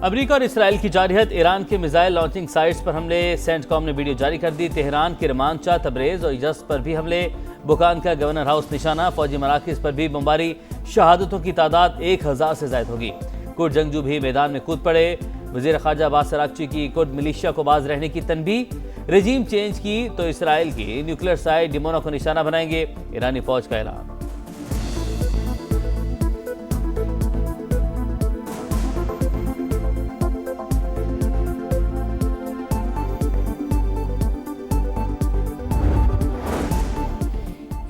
अमरीका और इसराइल की जारहियत, ईरान के मिसाइल लॉन्चिंग साइट्स पर हमले, सेंटकॉम ने वीडियो जारी कर दी। तेहरान के रमानचा, तबरेज और यज़्द पर भी हमले, बुखान का गवर्नर हाउस निशाना, फौजी मराकिज़ पर भी बमबारी। शहादतों की तादाद 1000 से ज़ायद होगी। कुर्द जंगजू भी मैदान में कूद पड़े। वज़ीर ख़ारजा अब्बास अराग़ची की कुर्द मिलिशिया को बाज रहने की तनबीह। रजीम चेंज की तो इसराइल की न्यूक्लियर साइट डिमोना को निशाना बनाएंगे, ईरानी फौज का ऐलान।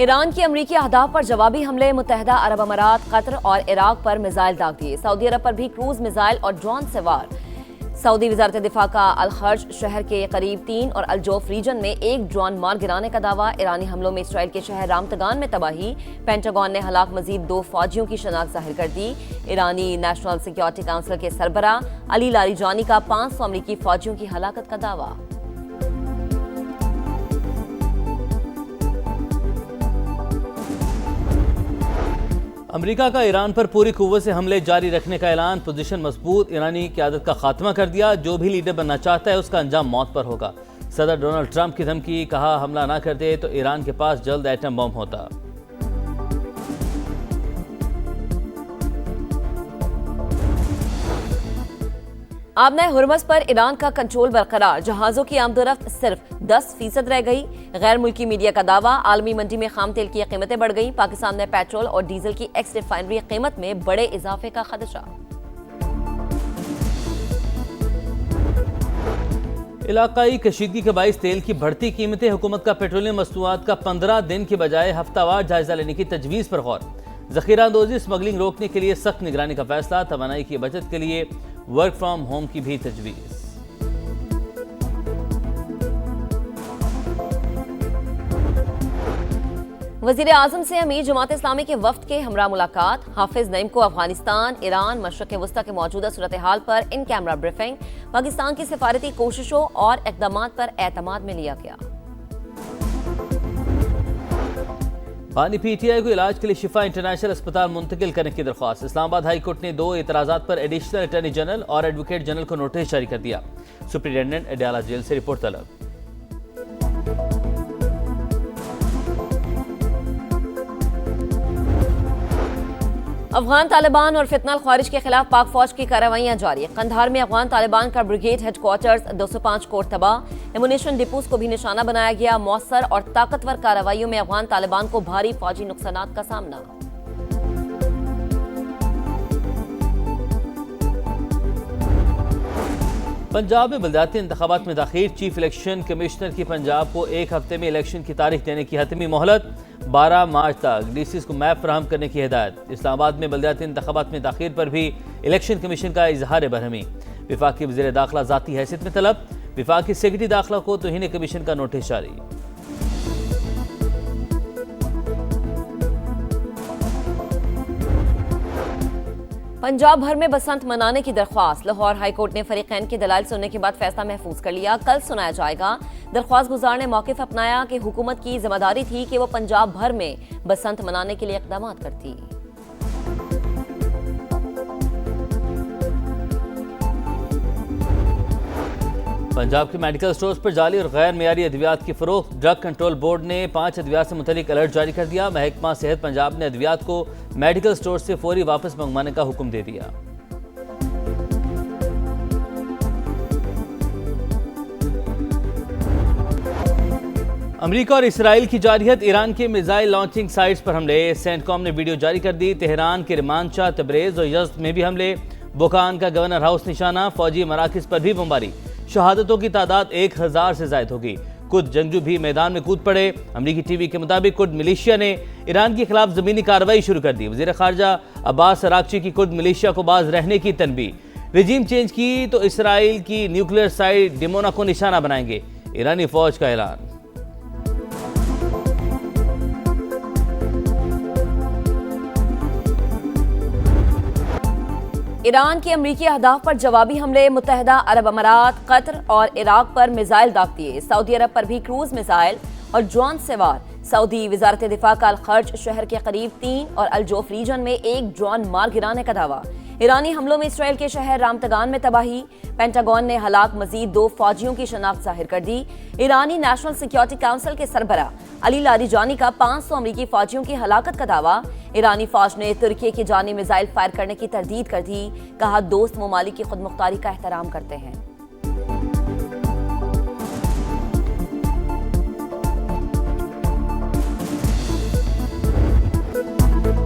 ईरान की अमरीकी अहदाफ पर जवाबी हमले, मुत्तहिदा अरब अमारात, कतर और इराक पर मिसाइल दाग दिए। सऊदी अरब पर भी क्रूज मिसाइल और ड्रोन से वार। सऊदी वजारत दिफा का अल-खर्ज शहर के करीब 3 और अल-जोफ रीजन में 1 ड्रोन मार गिराने का दावा। ईरानी हमलों में इसराइल के शहर रामतगान में तबाही। पेंटागन ने हलाक मजीद 2 फौजियों की शनाख्त जाहिर कर दी। ईरानी नेशनल सिक्योरिटी काउंसिल के सरबरा अली लारीजानी का 500 अमरीकी फौजियों की हलाकत का दावा। अमरीका का ईरान पर पूरी कुव्वत से हमले जारी रखने का ऐलान। पोजीशन मजबूत, ईरानी क़यादत का खात्मा कर दिया। जो भी लीडर बनना चाहता है उसका अंजाम मौत पर होगा। सदर डोनाल्ड ट्रंप की धमकी, कहा हमला ना करते तो ईरान के पास जल्द एटम बम होता। आबना हुर्मस पर ईरान का कंट्रोल बरकरार। जहाजों की आमदोरफ्त सिर्फ 10% रह गई। गैर मुल्की मीडिया का दावा, आलमी मंडी में खाम तेल की कीमतें बढ़ गई। पाकिस्तान में पेट्रोल और डीजल की एक्स रिफाइनरी कीमत में बड़े इजाफे का खदशा। इलाकाई कशीदगी के बाइस तेल की बढ़ती कीमतें। हुकूमत का पेट्रोलियम मसनूआत का 15 दिन के बजाय हफ्तावार जायजा लेने की तजवीज़ पर गौर। जखीरा अंदोज़ी, स्मगलिंग रोकने के लिए सख्त निगरानी का फैसला। तवानाई की बचत के लिए वर्क फ्रॉम होम की भी तजवीज़। वज़ीर आज़म से अमीर जमात इस्लामी के वफ्द के हमरा मुलाकात। हाफिज नईम को अफगानिस्तान, ईरान, मशरक़ वस्ता के मौजूदा सूरत हाल पर इन कैमरा ब्रीफिंग। पाकिस्तान की सिफारती कोशिशों और इक़दामात पर एतमाद में लिया गया। पानी PTI को इलाज के लिए शिफा इंटरनेशनल अस्पताल मुंतकिल करने की दरख्वास्त। इस्लामाबाद हाई कोर्ट ने 2 एतराज़ात पर एडिशनल अटॉर्नी जनरल और एडवोकेट जनरल को नोटिस जारी कर दिया। सुप्रिंटेंडेंट अडयाला जेल से रिपोर्ट तलब। अफगान तालिबान और फितना ख्वारिज के खिलाफ पाक फौज की कार्रवाइयां जारी। कंधार में अफगान तालिबान का ब्रिगेड हेडक्वार्टर्स, 205 कोर तबाह। एमुनेशन डिपोज को भी निशाना बनाया गया। मौसर और ताकतवर कार्रवाइयों में अफगान तालिबान को भारी फौजी नुकसानात का सामना। पंजाब में बलदियाती इंतखाबात में दाखिल। चीफ इलेक्शन कमिश्नर की पंजाब को 1 हफ्ते में इलेक्शन की तारीख देने की हतमी मोहलत। 12 मार्च तक डीसीज को मैप फराहम करने की हिदायत। इस्लामाबाद में बलदियाती इंतखाबात में दाखिल पर भी इलेक्शन कमीशन का इजहार बरहमी। विफाकी वज़ीर दाखिला ज़ाती हैसियत में तलब। विफाकी सेक्रेटरी दाखिला को तौहीन कमीशन का नोटिस जारी। पंजाब भर में बसंत मनाने की दरख्वास्त। लाहौर हाई कोर्ट ने फरीकैन के दलाल सुनने के बाद फैसला महफूज कर लिया। कल सुनाया जाएगा। दरख्वास्त गुजार ने मौक़िफ़ अपनाया कि हुकूमत की जिम्मेदारी थी कि वो पंजाब भर में बसंत मनाने के लिए इक़दाम करती। पंजाब के मेडिकल स्टोर्स पर जाली और गैर मेयारी अद्वियात की फरोख्त। ड्रग कंट्रोल बोर्ड ने 5 अद्वियात से मुतल्लिक अलर्ट जारी कर दिया। महकमा सेहत पंजाब ने अद्वियात को मेडिकल स्टोर से फौरी वापस मंगवाने का हुक्म दे दिया। अमरीका और इसराइल की जारहियत, ईरान के मिसाइल लॉन्चिंग साइट्स पर हमले। सेंटकॉम ने वीडियो जारी कर दी। तेहरान के रमानचा, तबरेज और यज़्द में भी हमले। बुखान का गवर्नर हाउस निशाना, फौजी मराकिज़ पर भी बमबारी। शहादतों की तादाद 1000 से ज़ायद होगी। कुर्द जंगजू भी मैदान में कूद पड़े। अमरीकी टीवी के मुताबिक कुर्द मिलिशिया ने ईरान के खिलाफ ज़मीनी कार्रवाई शुरू कर दी। वज़ीर ख़ारजा अब्बास अराग़ची की कुर्द मिलिशिया को बाज रहने की तनबीह। रजीम चेंज की तो इसराइल की न्यूक्लियर साइट डिमोना को निशाना बनाएंगे, ईरानी फौज का ऐलान। ईरान के अमरीकी अहदाफ पर जवाबी हमले, मुत्तहिदा अरब अमारात, कतर और इराक पर मिसाइल दाग दिए। सऊदी अरब पर भी क्रूज मिसाइल और ड्रोन से वार। सऊदी वजारत दिफा का अल-खर्ज शहर के करीब 3 और अल-जोफ रीजन में 1 ड्रोन मार गिराने का दावा। ईरानी हमलों में इसराइल के शहर रामतगान में तबाही। पेंटागन ने हलाक मजीद 2 फौजियों की शनाख्त जाहिर कर दी। ईरानी नेशनल सिक्योरिटी काउंसिल के सरबरा अली लारीजानी का 500 अमरीकी फौजियों की हलाकत का दावा। ईरानी फौज ने तुर्की की जानी मिसाइल फायर करने की तरदीद कर दी। कहा दोस्त ममालिक की खुदमुख्तारी का एहतराम करते हैं।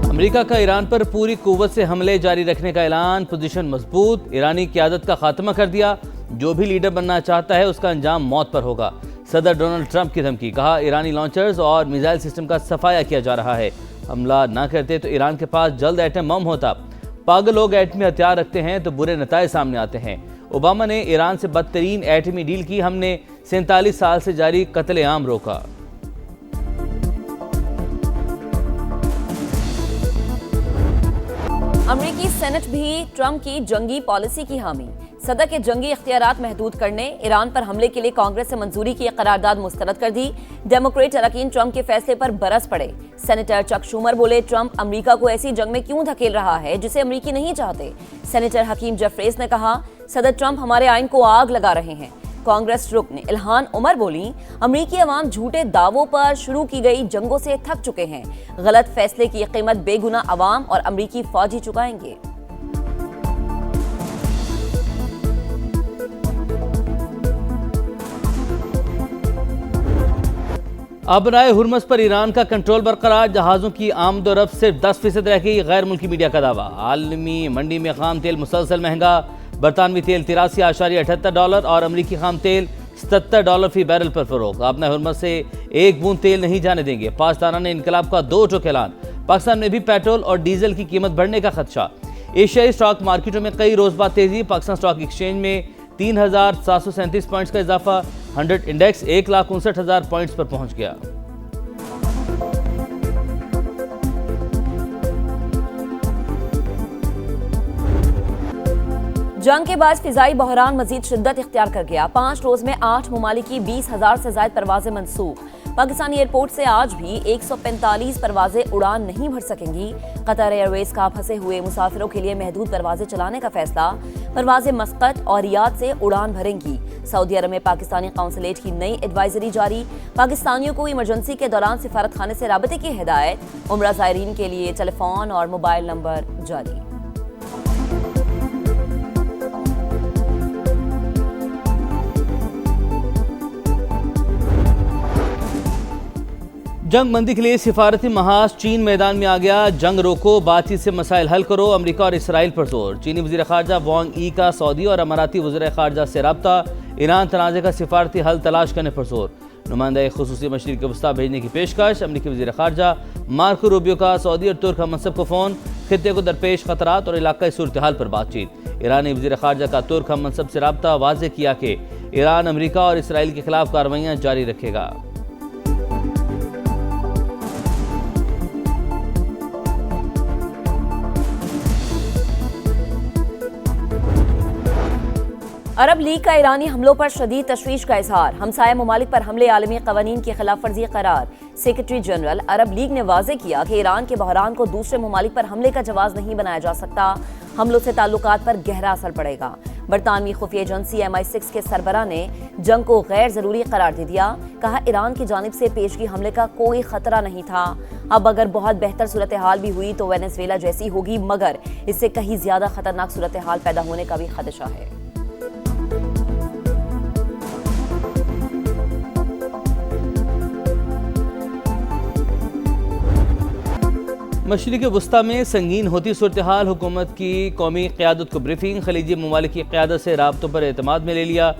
अमेरिका का ईरान पर पूरी कुव्वत से हमले जारी रखने का ऐलान। पोजीशन मजबूत। ईरानी क़यादत का खात्मा कर दिया। जो भी लीडर बनना चाहता है उसका अंजाम मौत पर होगा। सदर डोनाल्ड ट्रंप की धमकी। कहा ईरानी लॉन्चर्स और मिसाइल सिस्टम का सफाया किया जा रहा है। हमला ना करते तो ईरान के पास जल्द एटम बम होता। पागल लोग एटमी हथियार रखते हैं तो बुरे नताए सामने आते हैं। ओबामा ने ईरान से बदतरीन एटमी डील की। हमने 47 साल से जारी कत्लेआम रोका। अमरीकी सेनेट भी ट्रंप की जंगी पॉलिसी की हामी। सदर के जंगी इख्तियारात महदूद करने, ईरान पर हमले के लिए कांग्रेस से मंजूरी की करारदाद मुस्तरद कर दी। डेमोक्रेट अरकान ट्रंप के फैसले पर बरस पड़े। सेनेटर चक शूमर बोले, ट्रंप अमरीका को ऐसी जंग में क्यों धकेल रहा है जिसे अमरीकी नहीं चाहते। सेनेटर हकीम जफरेज ने कहा, सदर ट्रंप हमारे आइन को आग लगा रहे हैं। कांग्रेस रुकन इल्हान उमर बोली, अमरीकी अवाम झूठे दावों पर शुरू की गई जंगों से थक चुके हैं। गलत फैसले की कीमत बेगुना अवाम और अमरीकी फौजी चुकाएंगे। अब राय हुर्मस पर ईरान का कंट्रोल बरकरार। जहाजों की आमदोरफ्त सिर्फ 10% रह गई। गैर मुल्की मीडिया का दावा। आलमी मंडी में खाम तेल मुसलसल महंगा। बरतानवी तेल $83.78 और अमरीकी खाम तेल $77 फी बैरल पर फरोख्त। आपने हुर्मस से एक बूंद तेल नहीं जाने देंगे। पाकिस्तान ने इनकलाब का 2 टोक ऐलान। पाकिस्तान में भी पेट्रोल और डीजल की कीमत बढ़ने का खदशा। एशियाई स्टॉक मार्केटों में कई रोज बाद तेजी। पाकिस्तान स्टॉक एक्सचेंज में 3,737 पॉइंट्स का इजाफा। 100 इंडेक्स 1,59,000 पॉइंट्स पर पहुंच गया। जंग के बाद फिजाई बहरान मजीद शिद्दत इख्तियार कर गया। 5 रोज में 8 ममालिक की 20,000 से ज्यादा परवाजें मनसूख। पाकिस्तानी एयरपोर्ट से आज भी 145 परवाजें उड़ान नहीं भर सकेंगी। कतर एयरवेज का फंसे हुए मुसाफिरों के लिए महदूद परवाजें चलाने का फैसला। परवाजें मस्कत और रियाद से उड़ान भरेंगी। सऊदी अरब में पाकिस्तानी काउंसलेट की नई एडवाइजरी जारी। पाकिस्तानियों को इमरजेंसी के दौरान सिफारत खाने से राबते की हिदायत। उम्रा ज़ायरीन के लिए टेलीफोन और मोबाइल नंबर जारी। जंग बंदी के लिए सिफारती महाज चीन मैदान में आ गया। जंग रोको, बातचीत से मसाइल हल करो। अमेरिका और इसराइल पर जोर। चीनी वज़ीर ख़ारजा वांग यी का सऊदी और अमाराती वज़ीर ख़ारजा से रब्ता। ईरान तनाज़े का सिफारती हल तलाश करने पर जोर। नुमाइंदा खुसूसी मशरिक़ वस्ता भेजने की पेशकश। अमरीकी वज़ीर ख़ारजा मार्को रूबियो का सऊदी और तुर्क हममंसब को फ़ोन। खित्ते को दरपेश ख़तरात और इलाक़ाई सूरत हाल पर बातचीत। ईरानी वज़ीर ख़ारजा का तुर्क हममंसब से रब्ता। वाज़ेह किया कि ईरान अमरीका और इसराइल के खिलाफ कार्रवाइयाँ जारी रखेगा। अरब लीग का ईरानी हमलों पर शदीद तशवीश का इजहार। हमसाया ममालिक पर हमले आलमी कवानीन की खिलाफ वर्जी करार। सेक्रेटरी जनरल अरब लीग ने वाज़ेह किया कि ईरान के बहरान को दूसरे ममालिक पर हमले का जवाब नहीं बनाया जा सकता। हमलों से ताल्लुकात पर गहरा असर पड़ेगा। बरतानवी खुफिया एजेंसी MI6 के सरबरा ने जंग को गैर जरूरी करार दे दिया। कहा, ईरान की जानिब से पेशगी हमले का कोई खतरा नहीं था। अब अगर बहुत बेहतर सूरत हाल भी हुई तो वेनेजुएला जैसी होगी, मगर इससे कहीं ज्यादा खतरनाक सूरत हाल पैदा होने का भी खदशा है। मशरिक़ वस्ता में संगीन होती सूरत हाल। हुकूमत की कौमी क़यादत को ब्रीफिंग। खलीजी ममालिक की क़यादत से राब्तों पर एतमाद में ले लिया।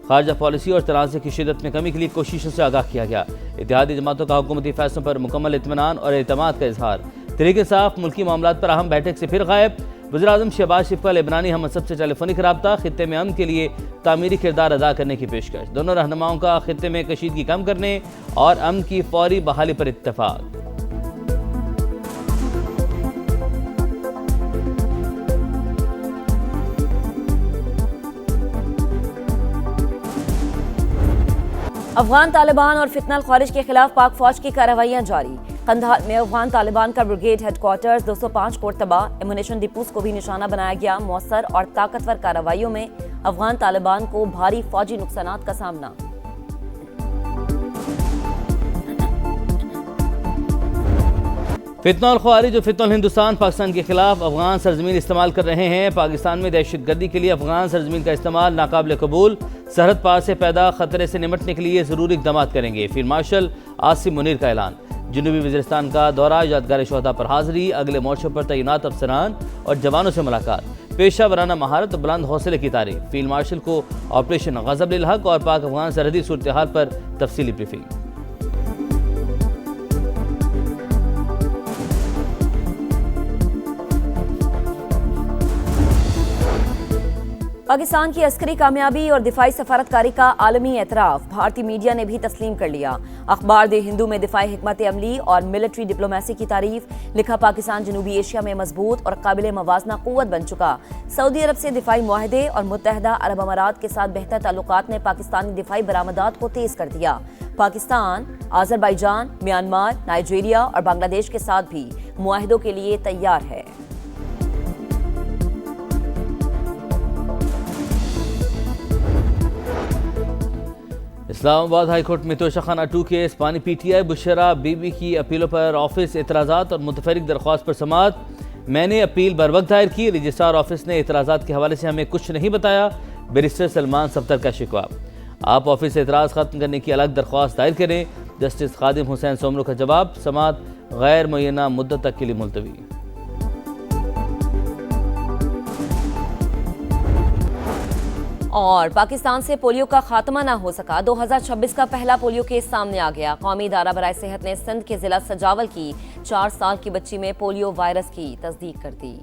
खारजा पॉलिसी और तनाज़े की शिद्दत में कमी के लिए कोशिशों से आगाह किया गया। इत्तेहादी जमातों का हुकूमती फैसलों पर मुकम्मल इत्मीनान और एतमाद का इजहार। तहरीक-ए-इंसाफ मुल्की मामलात पर अहम बैठक से फिर गायब। वज़ीर-ए-आज़म शहबाज शरीफ का लेबनानी हममंसब से टेलीफोनिक रब्ता। खित्ते में अमन के लिए तामीरी किरदार अदा करने की पेशकश। दोनों रहनुमाओं का खित्ते में कशीदगी कम करने और अमन की फौरी बहाली पर इत्तफाक। अफगान तालिबान और फितनल ख्वारिज के खिलाफ पाक फौज की कार्रवाइयां जारी। कंधार में अफगान तालिबान का ब्रिगेड हेडक्वार्टर्स 205 कोट तबाह, एमुनेशन डिपोस को भी निशाना बनाया गया। मौसर और ताकतवर कार्रवाइयों में अफगान तालिबान को भारी फौजी नुकसानात का सामना। फितनल ख्वारिज और फितनल हिंदुस्तान पाकिस्तान के खिलाफ अफगान सरजमीन इस्तेमाल कर रहे हैं। पाकिस्तान में दहशतगर्दी के लिए अफगान सरजमीन का इस्तेमाल नाकाबिल कबूल। सरहद पार से पैदा खतरे से निपटने के लिए ज़रूरी इक़दाम करेंगे। फील्ड मार्शल आसिम मुनीर का ऐलान। जनूबी वज़ीरिस्तान का दौरा, यादगार शोहदा पर हाज़िरी, अगले मोर्चों पर तैनात अफसरान और जवानों से मुलाकात, पेशा वराना महारत और बुलंद हौसले की तारीफ। फील्ड मार्शल को ऑपरेशन गज़ब लिल हक़ और पाक अफगान सरहदी सूरत हाल पर तफसीली ब्रीफिंग। पाकिस्तान की अस्करी कामयाबी और दिफाई सफारतकारी का आलमी एतराफ़ भारतीय मीडिया ने भी तस्लीम कर लिया। अखबार दे हिंदू में दिफाई हिकमत अमली और मिलिट्री डिप्लोमेसी की तारीफ। लिखा, पाकिस्तान जनूबी एशिया में मजबूत और काबिल मवाजना क़ुव्वत बन चुका। सऊदी अरब से दिफाई मुआहदे और मुत्तहदा अरब अमारात के साथ बेहतर ताल्लुकात ने पाकिस्तानी दिफाई बरामदात को तेज कर दिया। पाकिस्तान आज़रबाईजान, म्यांमार, नाइजीरिया और बांग्लादेश के साथ भी मुआहदों के लिए तैयार है। इस्लामाबाद हाईकोर्ट में तोशाखाना 2 केस। पानी पीटीआई बुशरा बीबी की अपीलों पर ऑफिस एतराज़ात और मुतफरिक दरख्वास्त पर समाअत। मैंने अपील बर वक्त दायर की, रजिस्ट्रार ऑफिस ने एतराज़ात के हवाले से हमें कुछ नहीं बताया। बैरिस्टर सलमान सफ्तर का शिकवा। आप ऑफिस से एतराज़ ख़त्म करने की अलग दरख्वास्त दायर करें। जस्टिस खादिम हुसैन सोमरू का जवाब, समाअत गैर मुय्यना मुद्दत तक के लिए मुलतवी। और पाकिस्तान से पोलियो का खात्मा ना हो सका। 2026 का पहला पोलियो केस सामने आ गया। कौमी इदारा बराए सेहत ने सिंध के जिला सजावल की 4 साल की बच्ची में पोलियो वायरस की तस्दीक कर दी।